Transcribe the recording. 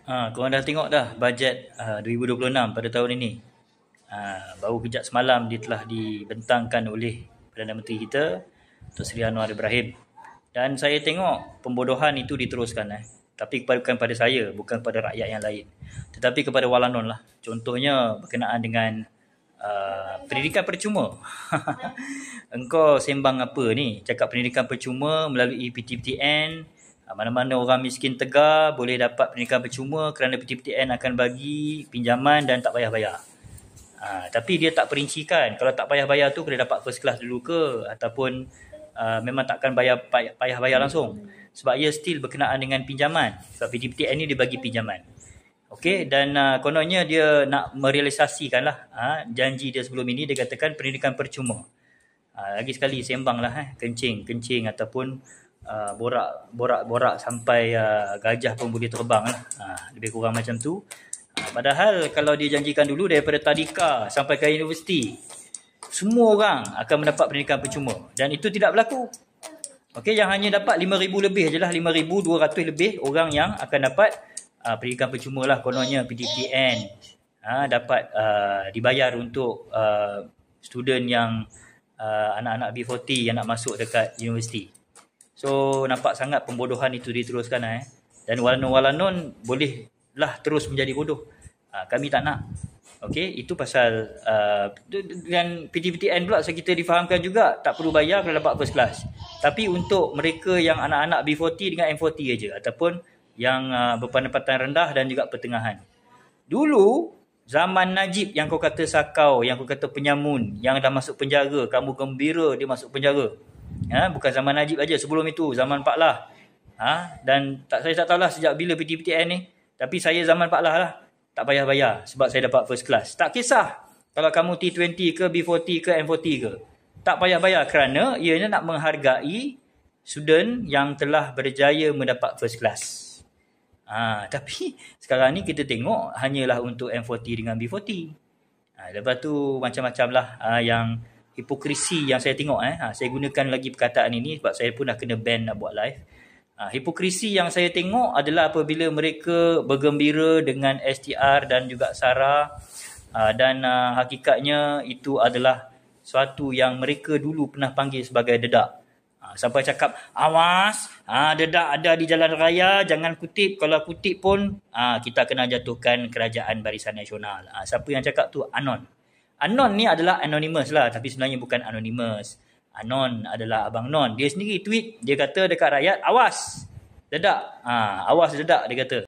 Korang dah tengok dah bajet 2026 pada tahun ini. Baru kejap semalam dia telah dibentangkan oleh Perdana Menteri kita, Dr. Seri Anwar Ibrahim. Dan saya tengok pembodohan itu diteruskan. Tapi bukan pada saya, bukan pada rakyat yang lain. Tetapi kepada walanon lah. Contohnya berkenaan dengan pendidikan percuma. Engkau sembang apa ni? Cakap pendidikan percuma melalui PTPTN. Mana-mana orang miskin tegar boleh dapat pendidikan percuma kerana PTPTN akan bagi pinjaman dan tak payah bayar. Tapi dia tak perincikan kalau tak payah bayar tu kena dapat first class dulu ke ataupun memang takkan payah bayar langsung. Sebab ia still berkenaan dengan pinjaman. Sebab PTPTN ni dia bagi pinjaman. Okey, dan kononnya dia nak merealisasikan lah janji dia sebelum ini. Dia katakan pendidikan percuma. Lagi sekali sembang lah kencing ataupun borak sampai gajah pun boleh terbang lah. Lebih kurang macam tu. Padahal kalau dia janjikan dulu daripada tadika sampai ke universiti, semua orang akan mendapat pendidikan percuma. Dan itu tidak berlaku. Okey, yang hanya dapat 5,000 lebih je lah, 5,200 lebih orang yang akan dapat pendidikan percuma lah kononnya PTPTN. Dapat dibayar untuk student yang anak-anak B40 yang nak masuk dekat universiti. So nampak sangat pembodohan itu diteruskan dan walanon-walanon bolehlah terus menjadi bodoh. Kami tak nak. Okey, itu pasal dengan PTPTN pula kita difahamkan juga tak perlu bayar kalau dapat first class. Tapi untuk mereka yang anak-anak B40 dengan M40 aja ataupun yang berpendapatan rendah dan juga pertengahan. Dulu zaman Najib yang kau kata sakau, yang kau kata penyamun, yang dah masuk penjara, kamu gembira dia masuk penjara. Bukan zaman Najib aja, sebelum itu zaman Pak Lah. Dan saya tak tahulah sejak bila PTPTN ni, tapi saya zaman Pak Lah lah. Tak payah bayar sebab saya dapat first class. Tak kisah kalau kamu T20 ke B40 ke M40 ke. Tak payah bayar kerana ianya nak menghargai student yang telah berjaya mendapat first class. Tapi sekarang ni kita tengok hanyalah untuk M40 dengan B40. Lepas tu macam-macam lah yang hipokrisi yang saya tengok. Saya gunakan lagi perkataan ini sebab saya pun dah kena ban nak buat live. Hipokrisi yang saya tengok adalah apabila mereka bergembira dengan STR dan juga SARA dan hakikatnya itu adalah suatu yang mereka dulu pernah panggil sebagai dedak. Sampai cakap, awas, dedak ada di jalan raya, jangan kutip. Kalau kutip pun, kita kena jatuhkan kerajaan Barisan Nasional. Siapa yang cakap tu? Anon. Anon ni adalah anonymous lah, tapi sebenarnya bukan anonymous. Anon adalah Abang Non. Dia sendiri tweet, dia kata dekat rakyat, awas, dedak. Awas dedak, dia kata.